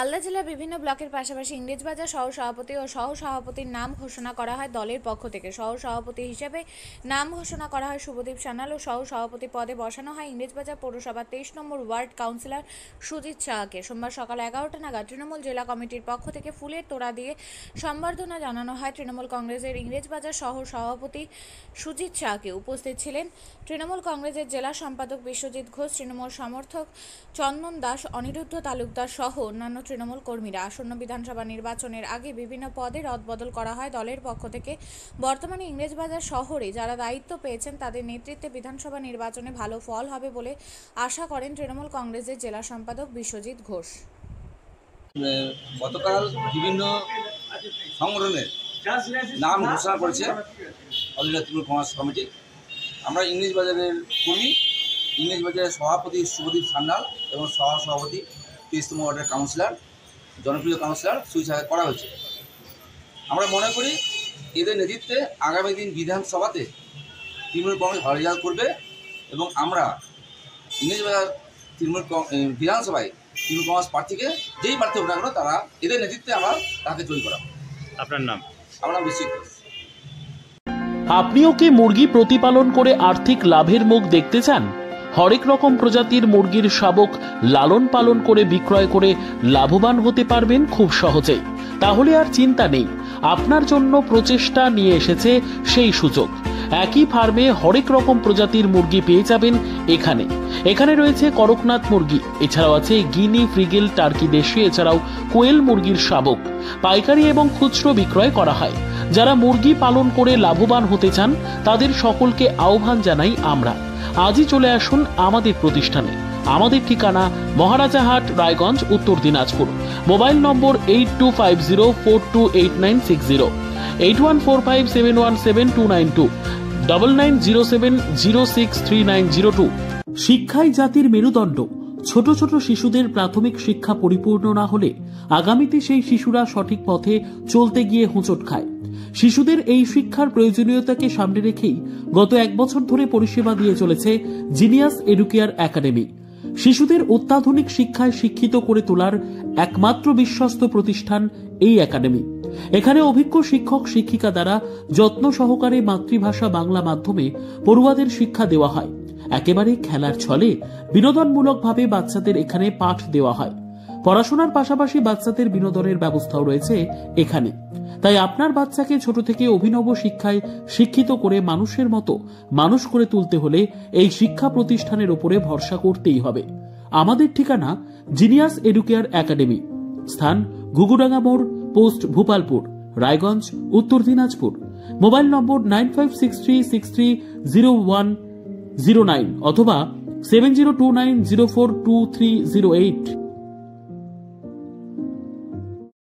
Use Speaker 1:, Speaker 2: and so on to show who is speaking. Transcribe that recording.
Speaker 1: মালদা জেলার বিভিন্ন ব্লকের পাশাপাশি ইংরেজবাজার সহ সভাপতি ও সহ সভাপতির নাম ঘোষণা করা হয় দলের পক্ষ থেকে। সহ সভাপতি হিসেবে নাম ঘোষণা করা হয় শুভদীপ সান্যাল ও সহ সভাপতি পদে বসানো হয় ইংরেজবাজার পৌরসভার 23 নম্বর ওয়ার্ড কাউন্সিলর সুজিত সাহাকে। সোমবার সকাল 11টা নাগাদ তৃণমূল জেলা কমিটির পক্ষ থেকে ফুলের তোড়া দিয়ে সম্বর্ধনা জানানো হয় তৃণমূল কংগ্রেসের ইংরেজবাজার সহ সভাপতি সুজিত সাহাকে। উপস্থিত ছিলেন তৃণমূল কংগ্রেসের জেলা সম্পাদক বিশ্বজিৎ ঘোষ, তৃণমূল সমর্থক চন্দন দাস, অনিরুদ্ধ তালুকদার সহ অন্যান্য তৃণমূল কর্মীরা। আসন্ন বিধানসভা নির্বাচনের আগে বিভিন্ন পদে রদবদল করা হয় দলের পক্ষ থেকে। বর্তমানে ইংরেজবাজার শহরে যারা দায়িত্ব পেয়েছেন তাদের নেতৃত্বে বিধানসভা নির্বাচনে ভালো ফল হবে বলে আশা করেন তৃণমূল কংগ্রেসের জেলা সম্পাদক বিশ্বজিৎ ঘোষ।
Speaker 2: গতকাল বিভিন্ন সংগঠনের নাম ঘোষণা করেছে all India Trinamool Congress committee. আমরা ইংরেজবাজারের কর্মী, ইংরেজবাজারের সভাপতি শুভদীপ সান্যাল এবং সভাপতি 23 নম্বর ওয়ার্ডের কাউন্সিলর, জনপ্রিয় কাউন্সিলর সুজিত সাহাকে করা হয়েছে। আমরা মনে করি এদের নেতৃত্বে আগামী দিন বিধানসভাতে তৃণমূল কংগ্রেস ভালো রেজাল্ট করবে এবং আমরা ইংরেজবাজার তৃণমূল বিধানসভায় তৃণমূল কংগ্রেস প্রার্থীকে যেই প্রার্থী ওঠা করো তারা এদের নেতৃত্বে আমরা তাকে জয়ী করাবো। আপনার নাম? আমার নাম বিশ্বজিৎ।
Speaker 3: আপনিও কি মুরগি প্রতিপালন করে আর্থিক লাভের মুখ দেখতে চান? হরেক রকম প্রজাতির মুরগির শাবক লালন পালন করে বিক্রয় করে লাভবান হতে পারবেন খুব সহজেই। তাহলে আর চিন্তা নেই, আপনার জন্য প্রচেষ্টা নিয়ে এসেছে সেই সুযোগ। একই ফার্মে হরেক রকম প্রজাতির মুরগি পেয়ে যাবেন এখানে রয়েছে করকনাথ মুরগি, এছাড়াও আছে গিনি, ফ্রিগেল, টার্কি দেশি, এছাড়াও কোয়েল মুরগির শাবক পাইকারি এবং খুচরো বিক্রয় করা হয়। যারা মুরগি পালন করে লাভবান হতে চান তাদের সকলকে আহ্বান জানাই আমরা। আজই চলে আসুন আমাদের প্রতিষ্ঠানে। আমাদের ঠিকানা মহারাজাহাট, রায়গঞ্জ, উত্তর দিনাজপুর। মোবাইল নম্বর 8250428960, 8145717292, 9907063902। শিক্ষাই জাতির মেরুদণ্ড। ছোট ছোট শিশুদের প্রাথমিক শিক্ষা পরিপূর্ণ না হলে আগামীতে সেই শিশুরা সঠিক পথে চলতে গিয়ে হোঁচট খায়। শিশুদের এই শিক্ষার প্রয়োজনীয়তাকে সামনে রেখেই গত 1 বছর ধরে পরিষেবা দিয়ে চলেছে জিনিয়াস এডুকেয়ার একাডেমি। শিশুদের অত্যাধুনিক শিক্ষায় শিক্ষিত করে তোলার একমাত্র বিশ্বস্ত প্রতিষ্ঠান এই একাডেমি। এখানে অভিজ্ঞ শিক্ষক শিক্ষিকা দ্বারা যত্ন সহকারে মাতৃভাষা বাংলা মাধ্যমে পড়ুয়াদের শিক্ষা দেওয়া হয়। একেবারে খেলার ছলে বিনোদনমূলকভাবে বাচ্চাদের এখানে পাঠ দেওয়া হয়। পড়াশোনার পাশাপাশি বাচ্চাদের বিনোদনের ব্যবস্থাও রয়েছে এখানে। তাই আপনার বাচ্চাকে ছোট থেকে অভিনব শিক্ষায় শিক্ষিত করে মানুষের মতো মানুষ করে তুলতে হলে এই শিক্ষা প্রতিষ্ঠানের উপরে ভরসা করতেই হবে। আমাদের ঠিকানা জিনিয়াস এডুকেয়ার একাডেমি, স্থান ঘুঘুডাঙ্গা মোড়, পোস্ট ভূপালপুর, রায়গঞ্জ, উত্তর দিনাজপুর। মোবাইল নম্বর 9563630109 অথবা 7029042308।